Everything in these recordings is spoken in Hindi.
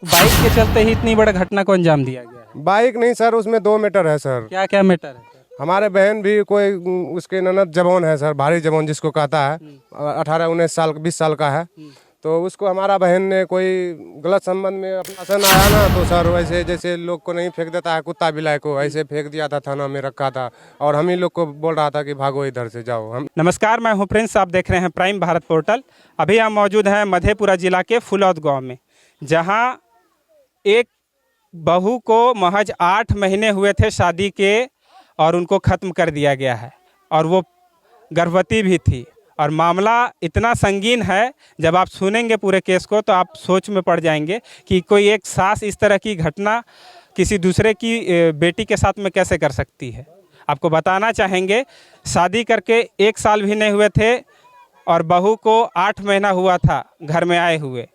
बाइक के चलते ही इतनी बड़ा घटना को अंजाम दिया गया है। बाइक नहीं सर, उसमें 2 मीटर है सर। क्या क्या मैटर है सर? हमारे बहन भी कोई उसके ननद जवान है सर, भारी जवान जिसको कहता है, 18-19 साल 20 साल का है। तो उसको हमारा बहन ने कोई गलत संबंध में अपना सन आया ना, तो सर वैसे जैसे लोग को नहीं फेंक देता है कुत्ता बिलाई को, ऐसे फेंक दिया था, थाना में रखा था। और हम ही लोग को बोल रहा था कि भागो इधर से जाओ। हम नमस्कार, मैं हूं प्रिंस, आप देख रहे हैं प्राइम भारत पोर्टल। अभी हम मौजूद हैं मधेपुरा जिला के फुलौद गांव में, जहां एक बहू को महज 8 महीने हुए थे शादी के और उनको ख़त्म कर दिया गया है, और वो गर्भवती भी थी। और मामला इतना संगीन है, जब आप सुनेंगे पूरे केस को तो आप सोच में पड़ जाएंगे कि कोई एक सास इस तरह की घटना किसी दूसरे की बेटी के साथ में कैसे कर सकती है। आपको बताना चाहेंगे, शादी करके 1 साल भी नहीं हुए थे और बहू को 8 महीना हुआ था घर में आए हुए।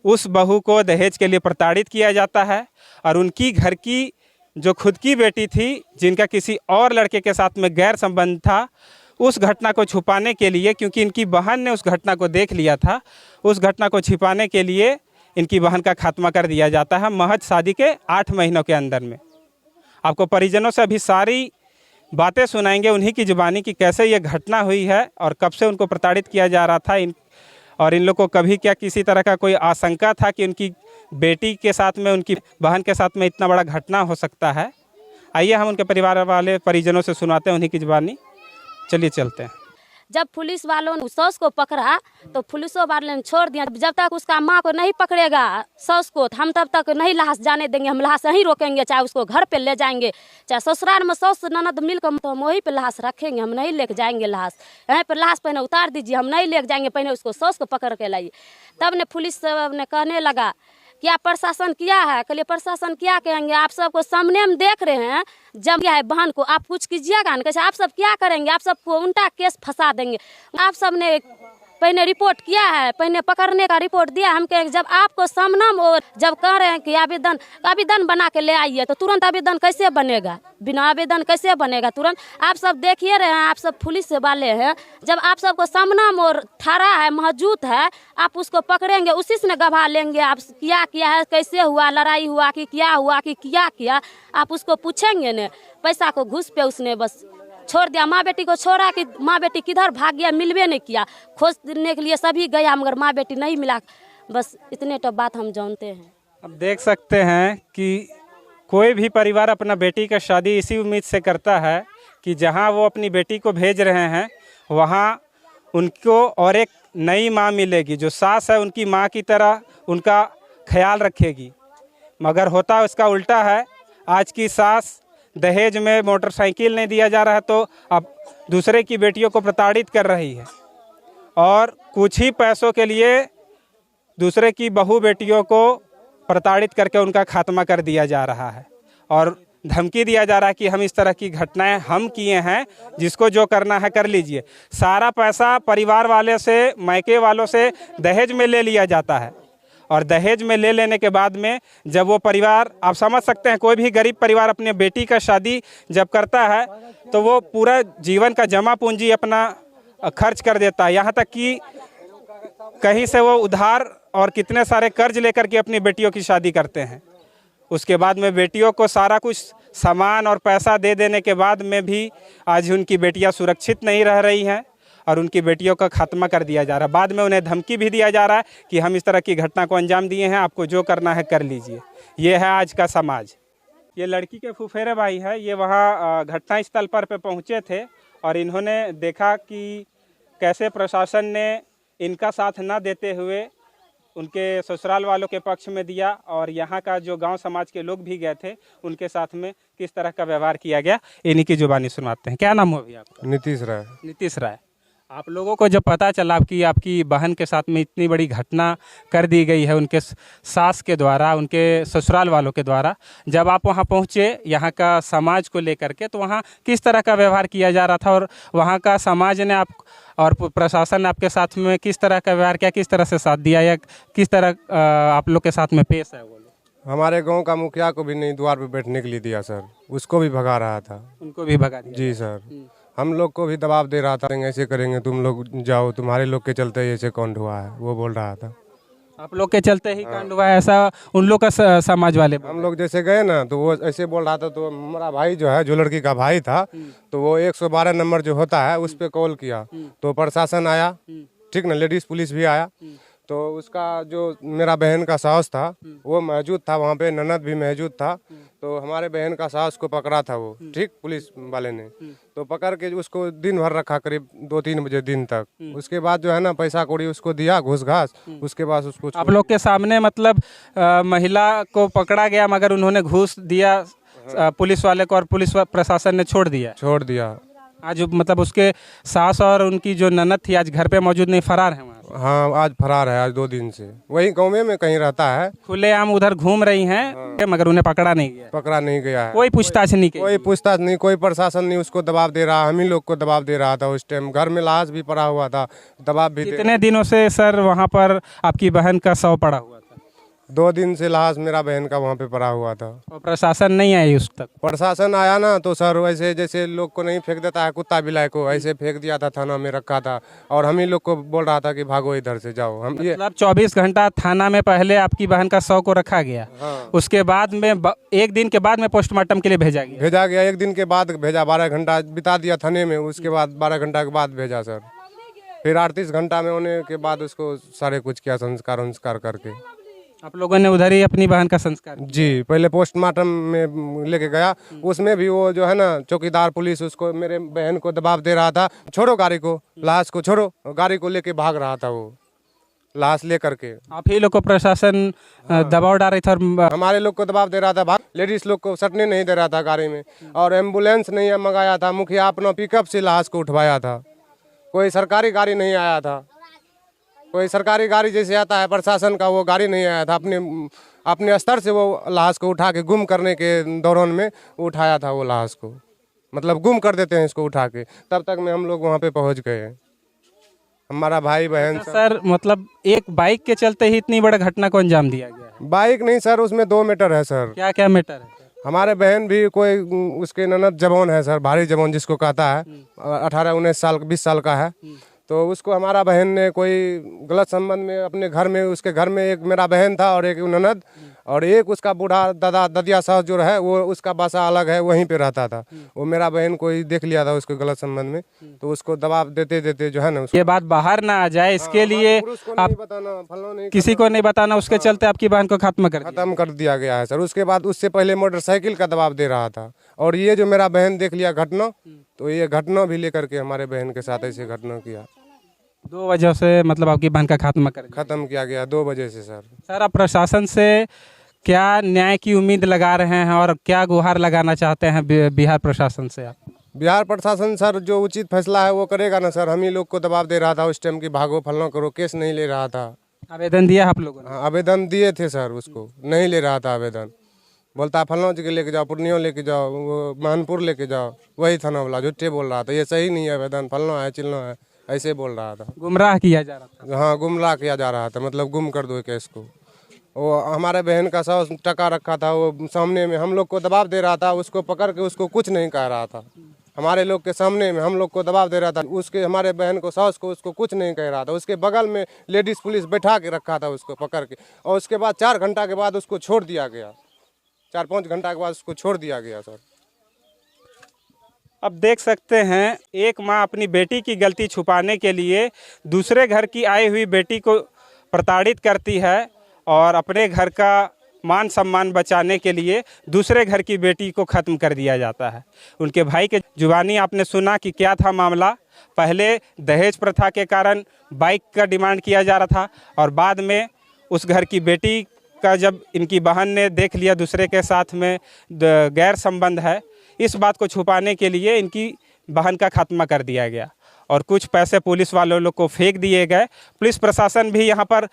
उस बहू को दहेज के लिए प्रताड़ित किया जाता है, और उनकी घर की जो खुद की बेटी थी, जिनका किसी और लड़के के साथ में गैर संबंध था, उस घटना को छुपाने के लिए, क्योंकि इनकी बहन ने उस घटना को देख लिया था, उस घटना को छिपाने के लिए इनकी बहन का खात्मा कर दिया जाता है महज शादी के 8 महीनों के अंदर में। आपको परिजनों से अभी सारी बातें सुनाएंगे उन्हीं की जुबानी कि कैसे ये घटना हुई है और कब से उनको प्रताड़ित किया जा रहा था, और इन लोग को कभी क्या किसी तरह का कोई आशंका था कि उनकी बेटी के साथ में, उनकी बहन के साथ में इतना बड़ा घटना हो सकता है। आइए हम उनके परिवार वाले परिजनों से सुनाते हैं उन्हीं की जुबानी। चलिए चलते हैं। जब पुलिस वालों ने सौस को पकड़ा तो पुलिसों वालों ने छोड़ दिया। जब तक उसका माँ को नहीं पकड़ेगा सौस को, तो हम तब तक नहीं लाश जाने देंगे। हम लाश यहीं रोकेंगे, चाहे उसको घर पे ले जाएंगे, चाहे ससुराल में सौस ननद मिलकर, तो हम वहीं पे लाश रखेंगे। हम नहीं लेके जाएंगे लाश, यहीं पर लाश पहले उतार दीजिए, हम नहीं लेके जाएंगे, पहले उसको सौस को पकड़ के लाइए। तब ने पुलिस ने कहने लगा क्या प्रशासन किया है? कहलिए प्रशासन क्या कहेंगे, आप सबको सामने हम देख रहे हैं, जब क्या है बहन को, आप कुछ कीजिएगा ना। कैसे आप सब क्या करेंगे? आप सबको उल्टा केस फंसा देंगे। आप सब ने पहले रिपोर्ट किया है, पहले पकड़ने का रिपोर्ट दिया। हम कहेंगे जब आपको सामना और जब कह रहे हैं कि आवेदन बना के ले आइए, तो तुरंत आवेदन कैसे बनेगा? बिना आवेदन कैसे बनेगा तुरंत? आप सब देखिए रहे हैं, आप सब पुलिस वाले हैं। जब आप सबको सामना और थारा है, मौजूद है, आप उसको पकड़ेंगे, उसी से गवाह लेंगे। आप क्या है, कैसे हुआ, लड़ाई हुआ कि क्या हुआ कि क्या आप उसको पूछेंगे न। पैसा को घूस पे उसने बस छोड़ दिया। माँ बेटी को छोड़ा कि माँ बेटी किधर भाग गया, मिलवे नहीं किया। खोजने के लिए सभी गया, मगर माँ बेटी नहीं मिला। बस इतने तो बात हम जानते हैं। अब देख सकते हैं कि कोई भी परिवार अपना बेटी का शादी इसी उम्मीद से करता है कि जहां वो अपनी बेटी को भेज रहे हैं, वहां उनको और एक नई माँ मिलेगी, जो सास है उनकी माँ की तरह उनका ख्याल रखेगी। मगर होता उसका उल्टा है। आज की सास दहेज में मोटरसाइकिल नहीं दिया जा रहा है, तो अब दूसरे की बेटियों को प्रताड़ित कर रही है, और कुछ ही पैसों के लिए दूसरे की बहू बेटियों को प्रताड़ित करके उनका खात्मा कर दिया जा रहा है, और धमकी दिया जा रहा है कि हम इस तरह की घटनाएं हम किए हैं, जिसको जो करना है कर लीजिए। सारा पैसा परिवार वाले से, मायके वालों से दहेज में ले लिया जाता है, और दहेज में ले लेने के बाद में जब वो परिवार, आप समझ सकते हैं, कोई भी गरीब परिवार अपने बेटी का शादी जब करता है तो वो पूरा जीवन का जमा पूंजी अपना खर्च कर देता है। यहाँ तक कि कहीं से वो उधार और कितने सारे कर्ज लेकर के अपनी बेटियों की शादी करते हैं। उसके बाद में बेटियों को सारा कुछ सामान और पैसा दे देने के बाद में भी आज उनकी बेटियां सुरक्षित नहीं रह रही हैं, और उनकी बेटियों का खात्मा कर दिया जा रहा है। बाद में उन्हें धमकी भी दिया जा रहा है कि हम इस तरह की घटना को अंजाम दिए हैं, आपको जो करना है कर लीजिए। ये है आज का समाज। ये लड़की के फुफेरे भाई है, ये वहाँ घटना स्थल पर पहुँचे थे, और इन्होंने देखा कि कैसे प्रशासन ने इनका साथ न देते हुए उनके ससुराल वालों के पक्ष में दिया, और यहाँ का जो गांव समाज के लोग भी गए थे उनके साथ में किस तरह का व्यवहार किया गया, इन्हीं की जुबानी सुनाते हैं। क्या नाम हो अभी आपका? नीतीश राय। नीतीश राय, आप लोगों को जब पता चला कि आपकी बहन के साथ में इतनी बड़ी घटना कर दी गई है उनके सास के द्वारा, उनके ससुराल वालों के द्वारा, जब आप वहां पहुंचे यहाँ का समाज को लेकर के, तो वहां किस तरह का व्यवहार किया जा रहा था, और वहां का समाज ने आप और प्रशासन ने आपके साथ में किस तरह का व्यवहार किया, किस तरह से साथ दिया, या किस तरह आप लोग के साथ में पेश है वो लोग? हमारे गांव का मुखिया को भी नहीं द्वार पे बैठने के लिए दिया सर, उसको भी भगा रहा था। उनको भी भगा दिया? जी सर, हम लोग को भी दबाव दे रहा था, ऐसे करेंगे तुम लोग जाओ, तुम्हारे लोग के चलते ऐसे कांड हुआ है, वो बोल रहा था। आप लोग के चलते ही कांड हुआ है, ऐसा उन लोग का समाज वाले बोल हम लोग जैसे गए ना तो वो ऐसे बोल रहा था, तो हमारा भाई जो है, जो लड़की का भाई था, तो वो 112 नंबर जो होता है उस पर कॉल किया, तो प्रशासन आया, ठीक ना, लेडीज पुलिस भी आया, तो उसका जो मेरा बहन का सास था वो मौजूद था वहाँ पे, ननद भी मौजूद था, तो हमारे बहन का सास को पकड़ा था वो, ठीक, पुलिस वाले ने, तो पकड़ के उसको दिन भर रखा, करीब 2-3 बजे दिन तक। उसके बाद जो है ना पैसा कौड़ी उसको दिया, घूस घास, उसके बाद उसको आप लोग के सामने मतलब महिला को पकड़ा गया मगर उन्होंने घूस दिया पुलिस वाले को और पुलिस प्रशासन ने छोड़ दिया। आज मतलब उसके सास और उनकी जो ननद थी आज घर पे मौजूद नहीं, फरार है वहाँ से। हाँ, आज फरार है, आज 2 दिन से वही गाँव में कहीं रहता है, खुलेआम उधर घूम रही हैं मगर उन्हें पकड़ा नहीं गया है। कोई पूछताछ नहीं की। कोई पूछताछ नहीं, कोई प्रशासन नहीं उसको दबाव दे रहा, हम ही लोग को दबाव दे रहा था। उस टाइम घर में लाश भी पड़ा हुआ था, दबाव भी कितने दिनों से सर वहाँ पर आपकी बहन का शव पड़ा हुआ था? 2 दिन से लाश मेरा बहन का वहाँ पे पड़ा हुआ था। और प्रशासन नहीं आई उस तक? प्रशासन आया ना तो सर वैसे जैसे लोग को नहीं फेंक देता है कुत्ता बिलाई को, ऐसे फेंक दिया था, थाना में रखा था, और हम ही लोग को बोल रहा था कि भागो इधर से जाओ। हम ये मतलब 24 घंटा थाना में पहले आपकी बहन का शव को रखा गया। हाँ। उसके बाद में 1 दिन के बाद में पोस्टमार्टम के लिए भेजा गया। 1 दिन के बाद भेजा, 12 घंटा बिता दिया थाने में, उसके बाद 12 घंटा के बाद भेजा सर। फिर 38 घंटा में होने के बाद उसको सारे कुछ किया, संस्कार करके। आप लोगों ने उधर ही अपनी बहन का संस्कार किया? जी, पहले पोस्टमार्टम में लेके गया, उसमें भी वो जो है ना चौकीदार पुलिस उसको, मेरे बहन को दबाव दे रहा था, छोड़ो गाड़ी को, लाश को छोड़ो, गाड़ी को लेके भाग रहा था वो, लाश ले करके। आप ही लोग को प्रशासन दबाव डाल रही था और हमारे लोग को दबाव दे रहा था, भाग, लेडीज लोग को सटने नहीं दे रहा था गाड़ी में, और एम्बुलेंस नहीं मंगाया था, मुखिया अपना पिकअप से लाश को उठवाया था, कोई सरकारी गाड़ी नहीं आया था। कोई सरकारी गाड़ी जैसे आता है प्रशासन का, वो गाड़ी नहीं आया था, अपने स्तर से वो लाश को उठा के गुम करने के दौरान में उठाया था वो लाश को, मतलब गुम कर देते हैं इसको उठा के, तब तक में हम लोग वहाँ पे पहुँच गए, हमारा भाई बहन। सर मतलब एक बाइक के चलते ही इतनी बड़ा घटना को अंजाम दिया गया है? बाइक नहीं सर, उसमें 2 मैटर है सर। क्या क्या मैटर है? हमारे बहन भी कोई उसके ननद जवान है सर, भारी जवान जिसको कहता है, 18-19 साल 20 साल का है, तो उसको हमारा बहन ने कोई गलत संबंध में अपने घर में, उसके घर में एक मेरा बहन था और एक ननद, और एक उसका बूढ़ा ददिया सास जो है वो, उसका बासा अलग है, वहीं पे रहता था। वो मेरा बहन कोई देख लिया था उसको गलत संबंध में, तो उसको दबाव देते देते जो है ना, ये बात बाहर ना आ जाए इसके लिए आप किसी को नहीं बताना, उसके चलते आपकी बहन को खत्म कर दिया गया है सर। उसके बाद उससे पहले मोटरसाइकिल का दबाव दे रहा था, और ये जो मेरा बहन देख लिया घटना, तो ये घटना भी लेकर के हमारे बहन के साथ ऐसे घटना किया। 2 वजह से मतलब आपकी बहन का खत्म किया गया, 2 वजह से सर। सर आप प्रशासन से क्या न्याय की उम्मीद लगा रहे हैं और क्या गुहार लगाना चाहते हैं बिहार प्रशासन से आप? बिहार प्रशासन सर जो उचित फैसला है वो करेगा ना सर। हम ही लोग को दबाव दे रहा था उस टाइम की भागो फलना करो, केस नहीं ले रहा था। आवेदन दिया आप लोगों ने? हाँ, आवेदन दिए थे सर, उसको नहीं ले रहा था आवेदन, बोलता फलना जगह लेके जाओ, पूर्णिया लेके जाओ, वो मानपुर लेके जाओ, वही थाना वाला झूठे बोल रहा था, ये सही नहीं है आवेदन, फलना है चिलना है, ऐसे बोल रहा था। गुमराह किया जा रहा था? हाँ, गुमराह किया जा रहा था, मतलब गुम कर दो केस को। वो हमारे बहन का 100 टका रखा था, वो सामने में हम लोग को दबाव दे रहा था, उसको पकड़ के उसको कुछ नहीं कह रहा था, हमारे लोग के सामने में हम लोग को दबाव दे रहा था, उसके हमारे बहन को सास को उसको कुछ नहीं कह रहा था। उसके बगल में लेडीज पुलिस बैठा के रखा था उसको पकड़ के, और उसके बाद 4 घंटा के बाद उसको छोड़ दिया गया, 4-5 घंटा के बाद उसको छोड़ दिया गया सर। अब देख सकते हैं एक माँ अपनी बेटी की गलती छुपाने के लिए दूसरे घर की आई हुई बेटी को प्रताड़ित करती है, और अपने घर का मान सम्मान बचाने के लिए दूसरे घर की बेटी को ख़त्म कर दिया जाता है। उनके भाई के जुबानी आपने सुना कि क्या था मामला। पहले दहेज प्रथा के कारण बाइक का डिमांड किया जा रहा था, और बाद में उस घर की बेटी का जब इनकी बहन ने देख लिया दूसरे के साथ में गैर संबंध है, इस बात को छुपाने के लिए इनकी बहन का खात्मा कर दिया गया, और कुछ पैसे पुलिस वालों लोग को फेंक दिए गए। पुलिस प्रशासन भी यहाँ पर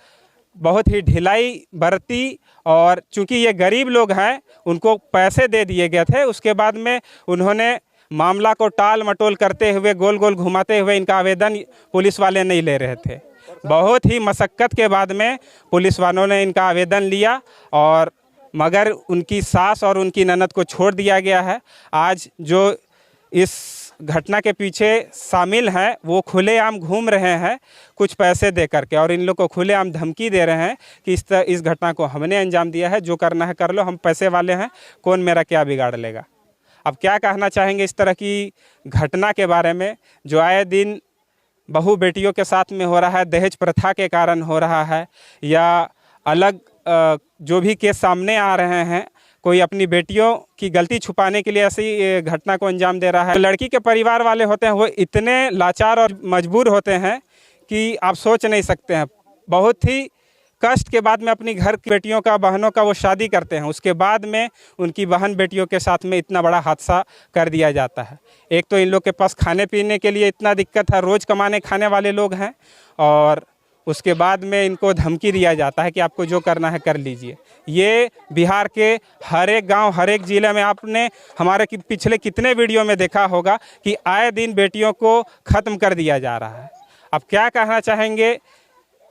बहुत ही ढिलाई बरती, और चूंकि ये गरीब लोग हैं उनको पैसे दे दिए गए थे। उसके बाद में उन्होंने मामला को टाल मटोल करते हुए, गोल गोल घुमाते हुए इनका आवेदन पुलिस वाले नहीं ले रहे थे। बहुत ही मशक्क़त के बाद में पुलिस वालों ने इनका आवेदन लिया, और मगर उनकी सास और उनकी ननद को छोड़ दिया गया है। आज जो इस घटना के पीछे शामिल हैं वो खुलेआम घूम रहे हैं कुछ पैसे दे करके, और इन लोग को खुलेआम धमकी दे रहे हैं कि इस घटना को हमने अंजाम दिया है, जो करना है कर लो, हम पैसे वाले हैं, कौन मेरा क्या बिगाड़ लेगा। अब क्या कहना चाहेंगे इस तरह की घटना के बारे में जो आए दिन बहू बेटियों के साथ में हो रहा है, दहेज प्रथा के कारण हो रहा है, या अलग जो भी केस सामने आ रहे हैं, कोई अपनी बेटियों की गलती छुपाने के लिए ऐसी घटना को अंजाम दे रहा है। लड़की के परिवार वाले होते हैं वो इतने लाचार और मजबूर होते हैं कि आप सोच नहीं सकते हैं। बहुत ही कष्ट के बाद में अपनी घर की बेटियों का, बहनों का वो शादी करते हैं, उसके बाद में उनकी बहन बेटियों के साथ में इतना बड़ा हादसा कर दिया जाता है। एक तो इन लोग के पास खाने पीने के लिए इतना दिक्कत है, रोज़ कमाने खाने वाले लोग हैं, और उसके बाद में इनको धमकी दिया जाता है कि आपको जो करना है कर लीजिए। ये बिहार के हर एक गांव, हर एक ज़िले में आपने हमारे पिछले कितने वीडियो में देखा होगा कि आए दिन बेटियों को ख़त्म कर दिया जा रहा है। अब क्या कहना चाहेंगे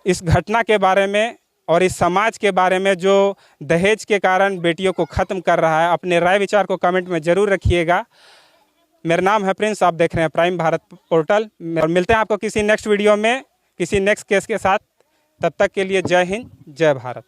इस घटना के बारे में और इस समाज के बारे में जो दहेज के कारण बेटियों को ख़त्म कर रहा है? अपने राय विचार को कमेंट में ज़रूर रखिएगा। मेरा नाम है प्रिंस, आप देख रहे हैं प्राइम भारत पोर्टल, और मिलते हैं आपको किसी नेक्स्ट वीडियो में किसी नेक्स्ट केस के साथ। तब तक के लिए जय हिंद, जय भारत।